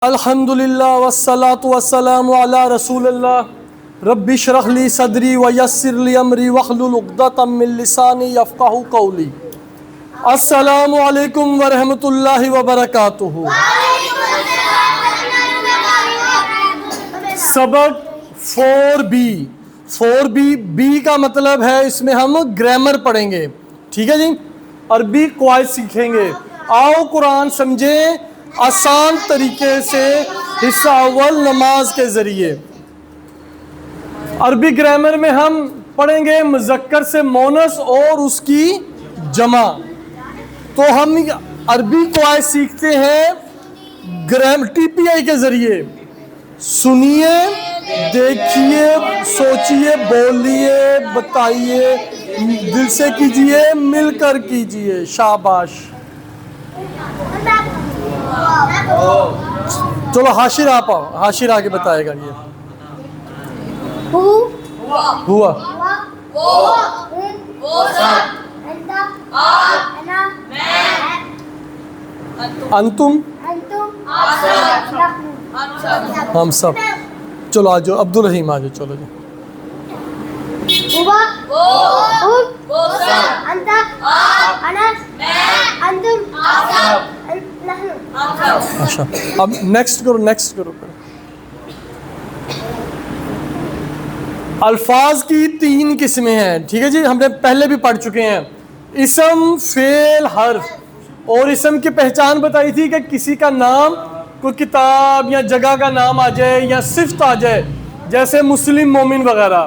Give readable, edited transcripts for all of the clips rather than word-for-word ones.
अल्हम्दुलिल्लाह वस्सलातु वस्सलामु अला रसूलिल्लाह रब्बि इश्रह ली सदरी व यस्सिर ली अमरी वहलुल उक़दतम मिन लिसानी यफ़क़हू क़ौली। अस्सलामु अलैकुम व रहमतुल्लाहि व बरकातुहू। सबक 4B। 4B बी का मतलब है इसमें हम ग्रामर पढ़ेंगे, ठीक है जी। अरबी क़वाइद सीखेंगे। आओ कुरान समझें आसान तरीके से। हिस्सा अव्वल नमाज के ज़रिए। अरबी ग्रामर में हम पढ़ेंगे मुज़क्कर से मोनस और उसकी जमा। तो हम अरबी क़वाइद सीखते हैं TPI के ज़रिए। सुनिए, देखिए, सोचिए, बोलिए, बताइए, दिल से कीजिए, मिलकर कीजिए। शाबाश। चलो हाशिर आप आओ, हाशिर आगे बताएगा ये। हुआ, अंतुम, हम सब। चलो आ जाओ, अब्दुल रहीम आ जाओ। चलो जी। अच्छा, अब नेक्स्ट करो। अल्फाज की 3 किस्में हैं, ठीक है जी। हमने पहले भी पढ़ चुके हैं। इसम, फेल, हर्फ। और इसम की पहचान बताई थी कि किसी का नाम, कोई किताब या जगह का नाम आ जाए या सिफ्त आ जाए, जैसे मुस्लिम, मोमिन वगैरह।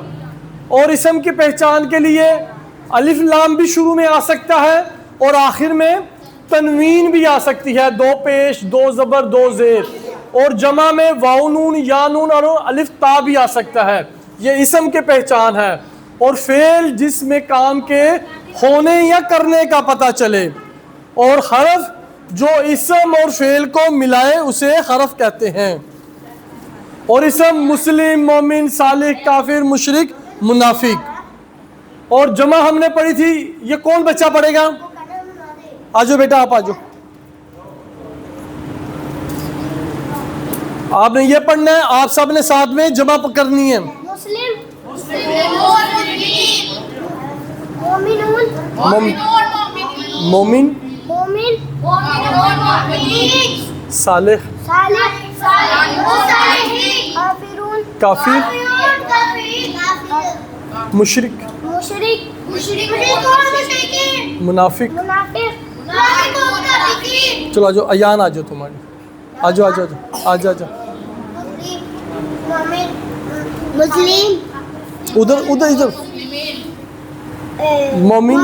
और इसम की पहचान के लिए अलिफ लाम भी शुरू में आ सकता है और आखिर में तनवीन भी आ सकती है, 2 पेश, 2 ज़बर, 2 ज़ेर। और जमा में वाव नून, या नून और अलिफ ता भी आ सकता है। ये इसम के पहचान है। और फेल जिसमें काम के होने या करने का पता चले। और हरफ जो इसम और फेल को मिलाए उसे हरफ कहते हैं। और इसम मुस्लिम, मोमिन, सालिह, काफिर, मुशरिक, मुनाफिक। और जमा हमने पढ़ी थी। ये कौन बच्चा पढ़ेगा? आजो बेटा, आप आजो। आपने ये पढ़ना है, आप सब ने साथ में जमा करनी है। मुस्लिम, मोमिन, सालिह, काफिर, मुशरिक, मुनाफिक। चलो आजो, अयान आजो, तुम्हारी आजो। मुस्लिम, उधर मोमिन,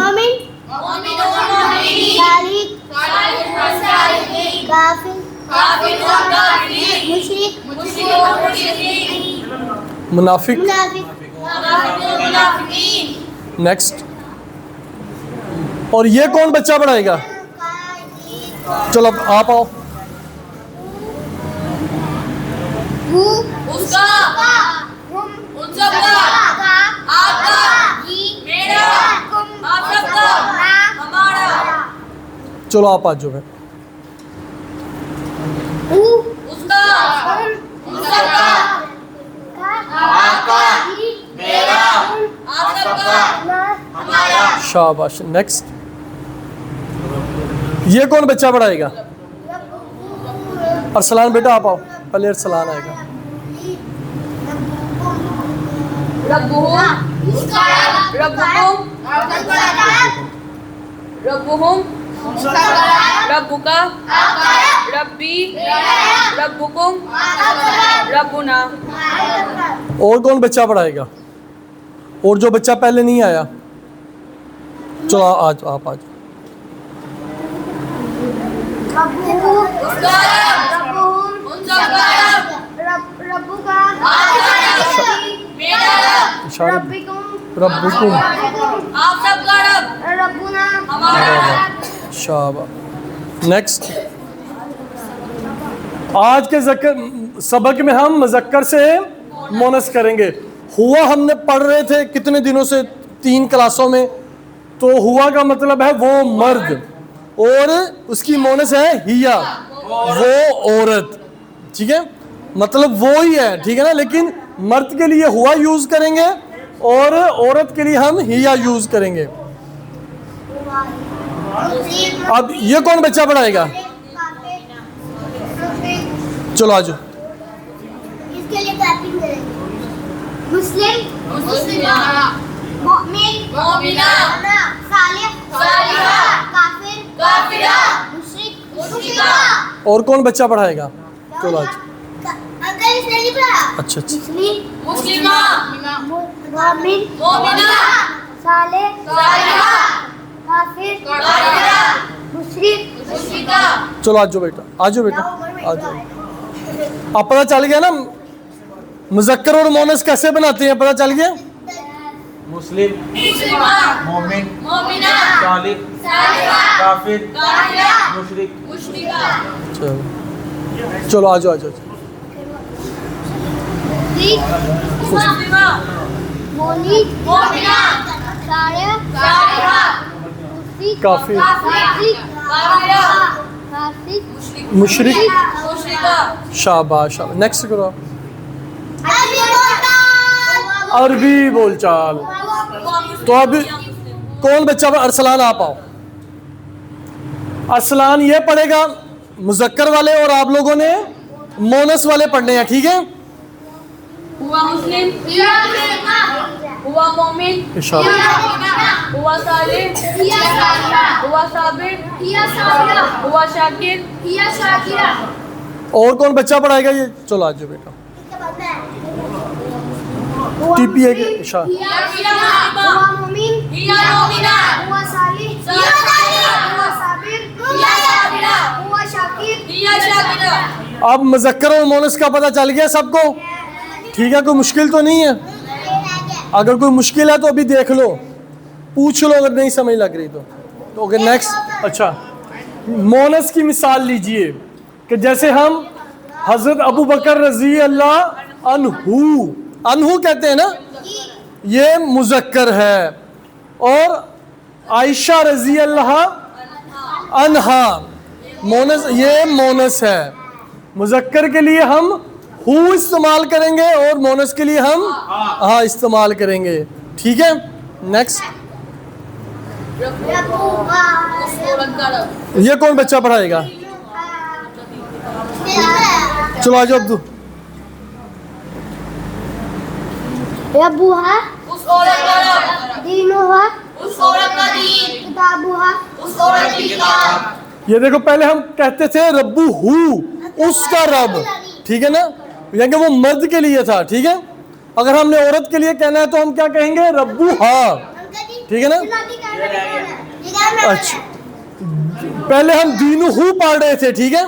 मुनाफिक। नेक्स्ट। और ये कौन बच्चा पढ़ाएगा? चलो अब आप आओ। चलो आप आ जाओ। शाबाश। नेक्स्ट। ये कौन बच्चा पढ़ाएगा? अरसलान बेटा आप आओ, पहले अरसलान आएगा। रब्बुका, रब्बी, रब्बुकुम, रब्बुना। और कौन बच्चा पढ़ाएगा? और जो बच्चा पहले नहीं आया, चलो आज आप आज। रब्बुकुम, आप सबका रब, शाबाश। नेक्स्ट। आज के सबक में हम मुज़क्कर से मोनस करेंगे। हुआ हमने पढ़ रहे थे कितने दिनों से, 3 क्लासों में। तो हुआ का मतलब है वो मर्द, और उसकी मोनस है हिया, वो औरत। ठीक है, मतलब वो ही है, ठीक है ना, लेकिन मर्द के लिए हुआ यूज करेंगे और औरत के लिए हम हिया यूज करेंगे। अब ये कौन बच्चा पढ़ाएगा? चलो आज इसके लिए क्लैपिंग करेंगे। मुस्लिम मुस्लिमा, मोमिन मोमिना, सालिह सालिहा, काफिर काफिरा, मुशरिक मुशरिका। और कौन बच्चा पढ़ाएगा? चलो आज। अंकल इसने नहीं पढ़ा। अच्छा अच्छा, मुस्लिम मुस्लिमा, मोमिन मोमिना, सालिह सालिहा, काफिर काफिरा, मुशरिक मुशरिका। चलो आज जो बेटा, आज जो बेटा, आज जो। अब पता चल गया ना मुजक्कर और मोनस कैसे बनाते हैं, पता चल गया? मुस्लिम, मुस्लिमा, मोमिन, मोमिना, सालिह, सालिहा, काफिर, काफिरा, मुशरिक। मुशरिका। चलो चलो आज आज मुस्लिमा, मोनिक मोमिना, सालिह सालिहा, मुशरिक काफिर, काफिर काफिरा, काफिर मुशरिक। मुशरिका। शाबाश शाबाश, नेक्स्ट करो आप। अरबी बोलचाल। अरबी बोलचाल। तो अब कौन बच्चा? अरसलान आप आओ। अरसलान ये पढ़ेगा मुजक्कर वाले और आप लोगों ने मोनस वाले पढ़ने हैं, ठीक है? हुआ मुस्लिम, हुआ मोमिन, इंशाअल्लाह। हुआ सालिह, हुआ साबिर, हुआ शाकिर। और कौन बच्चा पढ़ाएगा ये? चलो आज जो बेटा। टीपी है कि इशा? हुआ मोमिन, हिया मोमिना, हुआ सालिह, हिया सालिहा, हुआ साबिर, हिया साबिरा, हुआ शाकिर। हिया शाकिरा। अब मुजक्कर और मोनस का पता चल गया सबको, ठीक है? कोई मुश्किल तो नहीं है? अगर कोई मुश्किल है तो अभी देख लो, पूछ लो अगर नहीं समझ लग रही तो ओके नेक्स्ट। अच्छा, मोनस की मिसाल लीजिए कि जैसे हम हजरत अबू बकर रजी अल्लाह अनहु, अनहु कहते हैं ना, ये मुजक्कर है, और आयशा रजी अल्लाह अनहा मोनस, ये मोनस है। मुजक्कर के लिए हम हु इस्तेमाल करेंगे और मोनस के लिए हम हाँ इस्तेमाल करेंगे, ठीक है? नेक्स्ट। ये कौन बच्चा पढ़ाएगा? चलो आ जाओ अब्दू। रब्बुहा, उस औरत का रब, दीनुहा, उस औरत का दीन, किताबुहा, उस औरत की किताब। ये देखो, पहले हम कहते थे रब्बू हु, उसका रब, ठीक है ना, यानी वो मर्द के लिए था, ठीक है? अगर हमने औरत के लिए कहना है तो हम क्या कहेंगे? रब्बू हा, ठीक है ना? अच्छा, पहले हम दीनू हु पढ़ रहे थे, ठीक है?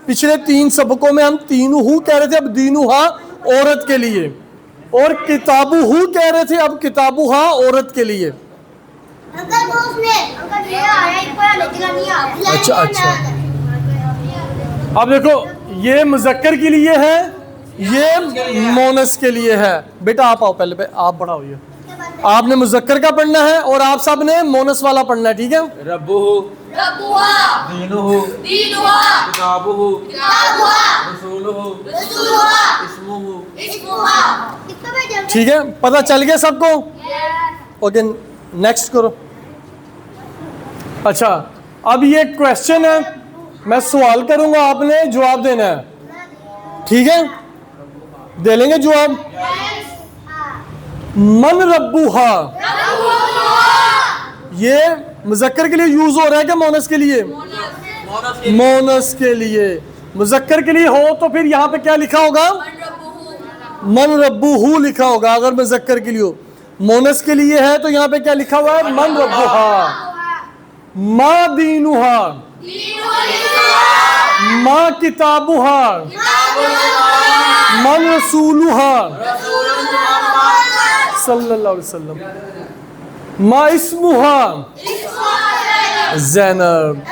पिछले 3 सबकों में हम तीनू हु कह रहे थे, अब दीनू हा औरत के लिए, और किताबू हु कह रहे थे, अब किताबू हा औरत के लिए। अच्छा अच्छा, अब देखो ये मुजक्कर के लिए है, ये मोनस के लिए है। बेटा आप आओ, पहले आप पढ़ाओ। ये आपने मुजक्कर का पढ़ना है और आप सब ने मोनस वाला पढ़ना है, ठीक है? रब्बुहु, रब्बुहा, दीनुहु, दीनुहा, किताबुहु, किताबुहा, रसूलुहु, रसूलुहा, इस्मुहु। इस्मुहा। ठीक है, पता चल गया सबको? ओके नेक्स्ट करो। अच्छा, अब ये क्वेश्चन है, मैं सवाल करूंगा, आपने जवाब देना है, ठीक है? दे लेंगे जवाब। मन रब्बुहा, ये मुजक्कर के लिए यूज हो रहा है क्या मोनस के लिए? मोनस के लिए। मुजक्कर के लिए हो तो फिर यहाँ पे क्या लिखा होगा? मन रब्बुहु लिखा होगा, अगर मुजक्कर के लिए हो। मोनस के लिए है तो यहाँ पे क्या लिखा हुआ है? मन रब्बुहा। मा दीनुहा, मा किताबुहा, मन रसूलुहा सल्लल्लाहु अलैहि वसल्लम, मा इस्मुहा ज़ैनब।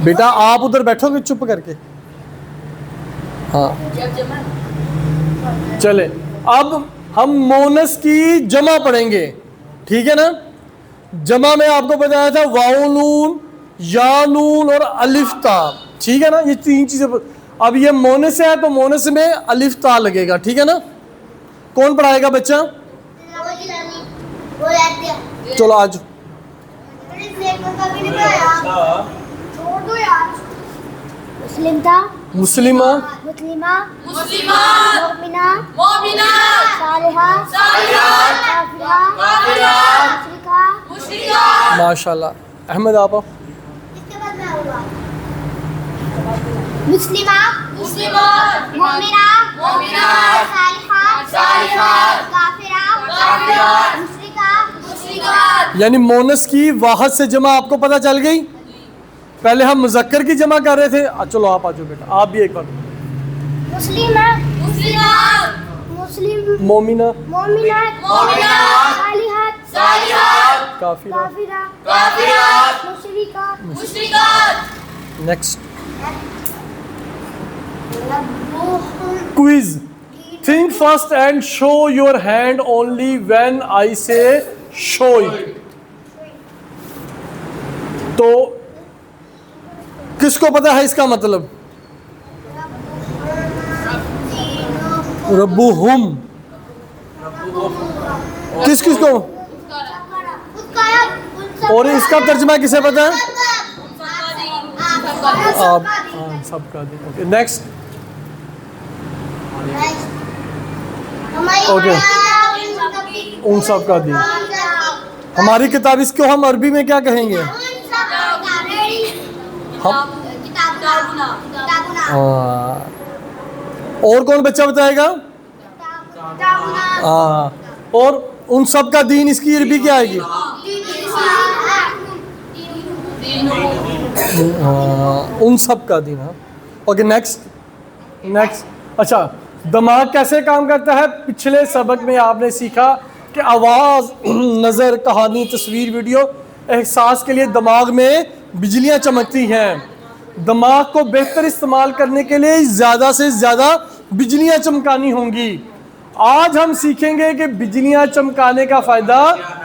बेटा आप उधर बैठोगे चुप करके? हाँ चले, अब हम मोनस की जमा पढ़ेंगे, ठीक है ना? जमा में आपको बताया था वाउ नून या नून और अलिफ ता, ठीक है ना, ये तीन चीजें। अब ये मोनस है तो मोनस में अलिफ ता लगेगा, ठीक है ना। कौन पढ़ाएगा बच्चा? चलो आज छोड़ दो यार। मुस्लिम था, मुस्लिमा, मुस्लिमा, मुस्लिमात मोमिना, मोमिनात सालिहा, सालिहात काफिरा, काफिरा मुशरिका। मुशरिकात माशाल्लाह। अहमद आप इसके बाद मैं आऊंगा। मुस्लिमा, मुस्लिमात मोमिना, मोमिनात सालिहा, सालिहात काफिरा, काफिरा मुशरिका। मुशरिकात यानी मोनस की वाहद से जमा आपको पता चल गई। पहले हम मुजक्कर की जमा कर रहे थे। चलो आप आ जाओ बेटा, आप भी एक बार। मुस्लिमा, मुस्लिमात मुस्लिम, मोमिना, मोमिना, मोमिनात सालिहात, सालिहात काफिरा। काफिरा, काफिरात मुशरिका। मुशरिकात next quiz. Think first and show your hand only when I say show it. तो किसको पता है इसका मतलब? रब्बुहुम। किस किस को? और इसका तर्जुमा किसे पता है? आप। हाँ, सबका दिन। Okay next. ओके, उन सब का दिन। हमारी किताब, इसको हम अरबी में क्या कहेंगे? हम और कौन बच्चा बताएगा? और उन सब का दीन, इसकी अरबी क्या आएगी? उन सब का दीन। हाँ ओके नेक्स्ट। नेक्स्ट अच्छा, दिमाग कैसे काम करता है? पिछले सबक में आपने सीखा कि आवाज़, नज़र, कहानी, तस्वीर, वीडियो, एहसास के लिए दिमाग में बिजलियां चमकती हैं। दिमाग को बेहतर इस्तेमाल करने के लिए ज़्यादा से ज़्यादा बिजलियां चमकानी होंगी। आज हम सीखेंगे कि बिजलियां चमकाने का फ़ायदा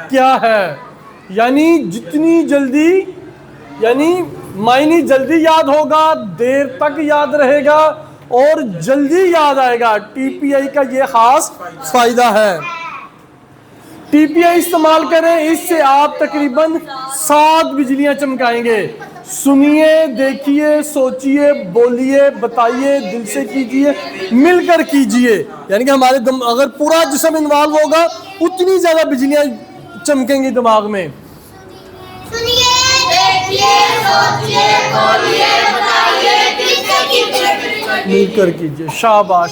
क्या है। यानी जितनी जल्दी, यानी मायने जल्दी याद होगा, देर तक याद रहेगा और जल्दी याद आएगा। टीपीआई का ये ख़ास फ़ायदा है। टीपीआई इस्तेमाल करें, इससे आप तकरीबन 7 बिजलियां चमकाएंगे। सुनिए, देखिए, सोचिए, बोलिए, बताइए, दिल से कीजिए, मिलकर कीजिए। यानी कि हमारे अगर पूरा जिस्म इन्वॉल्व होगा उतनी ज़्यादा बिजलियां चमकेंगी दिमाग में। सुनिए, देखिए, सोचिए, बोलिए, बताइए, दिल से कीजिए। मिलकर कीजिए। शाबाश।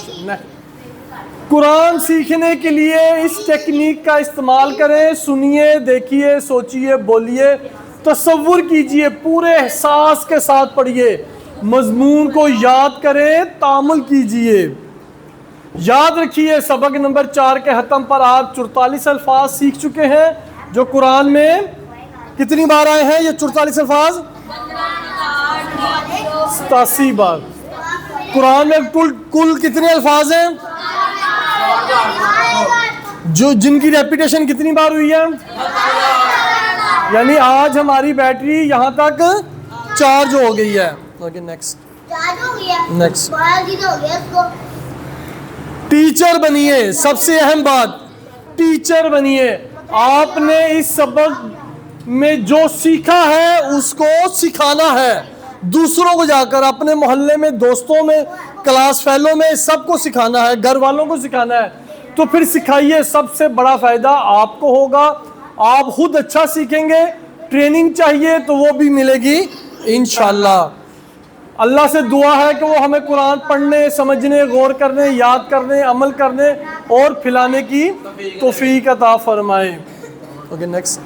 कुरान सीखने के लिए इस टेक्निक का इस्तेमाल करें। सुनिए, देखिए, सोचिए, बोलिए, तसव्वुर कीजिए, पूरे एहसास के साथ पढ़िए, मजमून को याद करें, तामुल कीजिए। याद रखिए, सबक नंबर 4 के ख़त्म पर आप 44 अल्फाज सीख चुके हैं, जो कुरान में कितनी बार आए हैं? ये 44 अल्फाज 87 बार। कुरान में कुल कितने अल्फाज हैं जो जिनकी रेपिटेशन कितनी बार हुई है? यानी आज हमारी बैटरी यहाँ तक चार्ज हो गई है। Okay next. नेक्स्ट। टीचर बनिए, सबसे अहम बात, टीचर बनिए। आपने इस सबक में जो सीखा है उसको सिखाना है दूसरों को, जाकर अपने मोहल्ले में, दोस्तों में, क्लास फेलो में, सबको सिखाना है, घर वालों को सिखाना है। तो फिर सिखाइए, सबसे बड़ा फ़ायदा आपको होगा, आप खुद अच्छा सीखेंगे। ट्रेनिंग चाहिए तो वो भी मिलेगी इंशाल्लाह। अल्लाह से दुआ है कि वो हमें कुरान पढ़ने, समझने, गौर करने, याद करने, अमल करने और फैलाने की तौफीक अता फरमाए। Okay next.